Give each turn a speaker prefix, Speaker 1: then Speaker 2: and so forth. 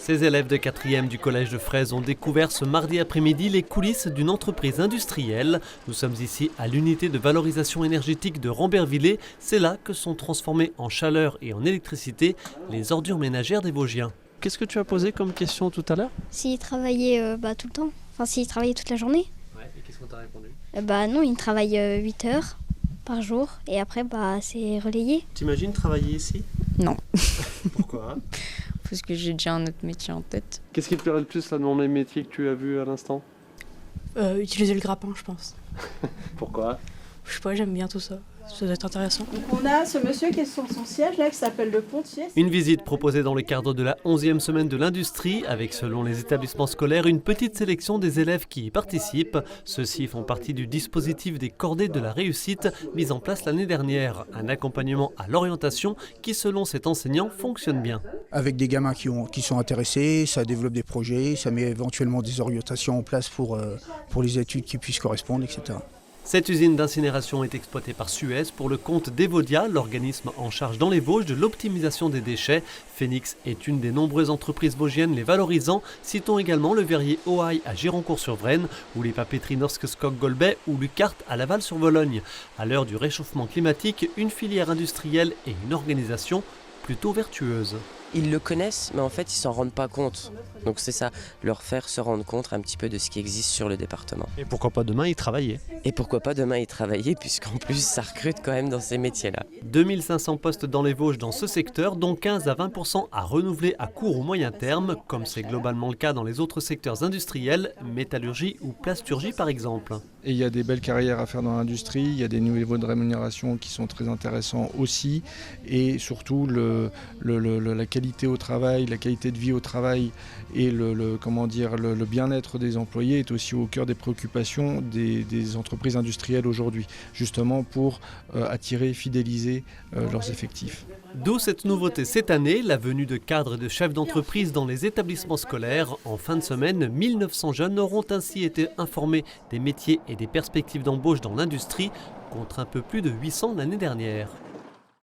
Speaker 1: Ces élèves de 4e du collège de Fraise ont découvert ce mardi après-midi les coulisses d'une entreprise industrielle. Nous sommes ici à l'unité de valorisation énergétique de Rambervillers. C'est là que sont transformées en chaleur et en électricité les ordures ménagères des Vosgiens. Qu'est-ce que tu as posé comme question tout à l'heure?
Speaker 2: S'ils travaillaient tout le temps, enfin s'ils travaillaient toute la journée.
Speaker 1: Ouais, et qu'est-ce qu'on t'a répondu?
Speaker 2: Non, ils travaillent 8 heures par jour et après c'est relayé.
Speaker 1: T'imagines travailler ici?
Speaker 3: Non,
Speaker 1: Pourquoi?
Speaker 3: parce que j'ai déjà un autre métier en tête.
Speaker 1: Qu'est-ce qui te plairait le plus là, dans les métiers que tu as vus à l'instant?
Speaker 4: Utiliser le grappin, je pense.
Speaker 1: Pourquoi?
Speaker 4: Je sais pas, j'aime bien tout ça. Ça doit être intéressant.
Speaker 5: Donc on a ce monsieur qui est sur son siège là, qui s'appelle le Pontier.
Speaker 1: Une visite proposée dans le cadre de la 11e semaine de l'industrie, avec selon les établissements scolaires une petite sélection des élèves qui y participent. Ceux-ci font partie du dispositif des cordées de la réussite mis en place l'année dernière. Un accompagnement à l'orientation qui, selon cet enseignant, fonctionne bien.
Speaker 6: Avec des gamins qui sont intéressés, ça développe des projets, ça met éventuellement des orientations en place pour les études qui puissent correspondre, etc.
Speaker 1: Cette usine d'incinération est exploitée par Suez pour le compte d'Evodia, l'organisme en charge dans les Vosges de l'optimisation des déchets. Phoenix est une des nombreuses entreprises vosgiennes les valorisant. Citons également le verrier Ohaï à Gironcourt-sur-Vraine ou les papeteries Norske Skog Golbet ou Lucart à Laval-sur-Vologne. À l'heure du réchauffement climatique, une filière industrielle et une organisation plutôt vertueuse.
Speaker 7: Ils le connaissent, mais en fait, ils s'en rendent pas compte. Donc c'est ça, leur faire se rendre compte un petit peu de ce qui existe sur le département.
Speaker 1: Et pourquoi pas demain y travailler?
Speaker 7: Et pourquoi pas demain y travailler, puisqu'en plus, ça recrute quand même dans ces métiers-là.
Speaker 1: 2500 postes dans les Vosges dans ce secteur, dont 15 à 20% à renouveler à court ou moyen terme, comme c'est globalement le cas dans les autres secteurs industriels, métallurgie ou plasturgie par exemple.
Speaker 8: Et il y a des belles carrières à faire dans l'industrie, il y a des niveaux de rémunération qui sont très intéressants aussi, et surtout la qualité au travail, la qualité de vie au travail et le bien-être des employés est aussi au cœur des préoccupations des entreprises industrielles aujourd'hui, justement pour attirer et fidéliser leurs effectifs.
Speaker 1: D'où cette nouveauté cette année, la venue de cadres et de chefs d'entreprise dans les établissements scolaires. En fin de semaine, 1900 jeunes auront ainsi été informés des métiers et des perspectives d'embauche dans l'industrie, contre un peu plus de 800 l'année dernière.